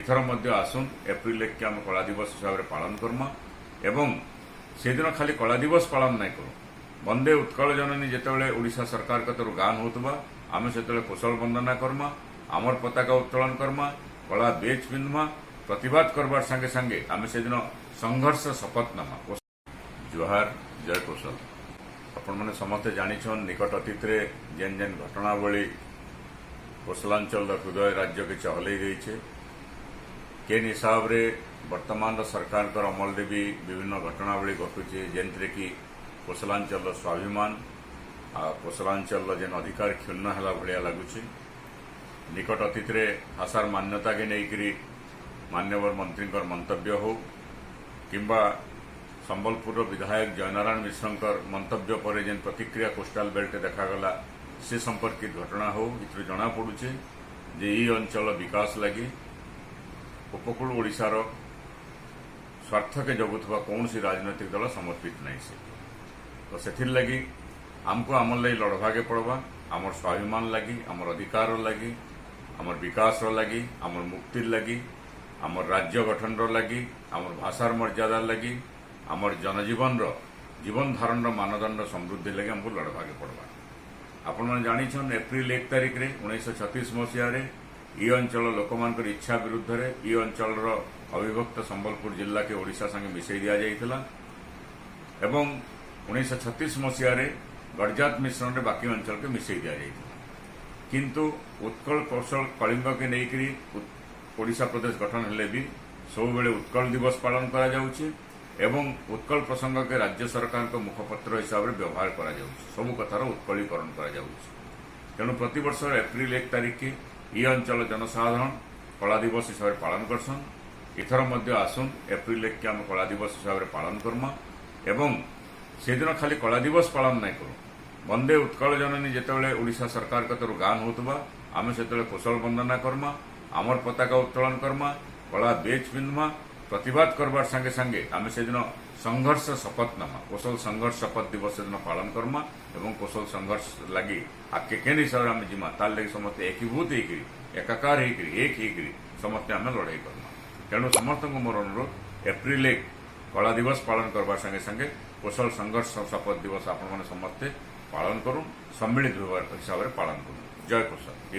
एथर आसुन April 1 के आम कला दिवस हिसाब से पालन करमा एवं से दिन खाली कला दिवस पालन नहीं करूँ वंदे उत्कल जननी जितेबाला ओडिशा सरकार तरफ गान होता आम से कुशल वंदना करमा आमर पताका उत्तोलन करमा कला बेच पिंधमा प्रतिवाद करवार संगे संगे आम से दिन संघर्ष शपथ नमा जोहार जय कौशल आपण मैंने समस्ते जानिछन निकट अतीत जेन जेन घटनावली कौशलांचल हृदय राज्य के चहल गई केन हिसाब से वर्तमान सरकार अमल भी विभिन्न घटनावली घटुचे जेनथरे कि कौशलांचल स्वाभिमान कौशलांचल जेन अधिकार क्षुण्ण है भाया लगुच निकट अतीत भाषार मान्यता के लेकर मान्यवर मंत्री मंतव्य हो किंबा संबलपुर विधायक जयनारायण मिश्र मंतव्य पर जेन प्रतिक्रिया कोस्टाल बेल्ट देखागला से संपर्कित घटना हो इतने जना पड़ुचे जे ई अंचल विकास लगी उपकूल ओडिशार स्वार्थ के जगुवा कौन सी राजनैतिक दल समर्पित नहीं से तो से लगी आमको आमर लगी लड़वाके पड़वा आमर स्वाभिमान लगी आमर अधिकार लगी आमर विकास लगी आमर मुक्ति लगी आमर राज्य गठन लगी आमर भाषार मर्यादा लगी आमर जनजीवन जीवन धारण मानदंड समृद्धि लगे आमको लड़वाके पड़वा आपण मैंने जानिछन एप्रिल 1 तारिख रे 1936 मसीह ई अंचल लोक इच्छा विरुद्ध रे ई अंचल अविभक्त संबलपुर जिला के ओडिशा संगे मिसई दिया जाइथिला एवं 1936 मसीह गड़जात मिश्रण रे बाकी अंचल के मिसई दिया जाइथिला किंतु उत्कल कौशल कलिंग के लेकर ओडिशा प्रदेश गठन हेले भी सब बेले उत्कल दिवस पालन करा जाउछि एवं उत्कल प्रसंग के राज्य सरकार को मुखपत्र हिसाब से व्यवहार करा जाउछि सबु कथार उत्कलीकरण करा जाउछि तेणु प्रतिवर्ष एप्रिल 1 तारिख की ई अंचल जनसाधारण कला दिवस हिसाब से पालन करसन इथर आसुन एप्रिल 1 के आम कला दिवस हिसाब से पालन करमा एवं से दिन खाली कला दिवस पालन नहीं करूँ वंदे उत्कल जननी जितेबाला ओडिशा सरकार तरफ गान होता आम से कुशल वंदना करमा आमर पताका उत्तोलन करमा कला बेच पिंधमा प्रतिवाद करवार संगे संगे आम से दिन संघर्ष शपथ नमा कौशल संघर्ष शपथ दिवस से दिन पालन करमा एवं कौशल संघर्ष लगी आगे केन हिसाब से आम जीमा तार लगे समस्ते एकीभूत एकाकार एक समस्ते आम लड़ाई करमा तेणु समस्त मोर अनुरोध एप्रिल 1 कला दिवस पालन करवार संगे संगे कौशल संघर्ष शपथ दिवस आपण मैंने समस्ते पालन करूँ सम्मिलित हिसाब से पालन करूँ जय कौशल।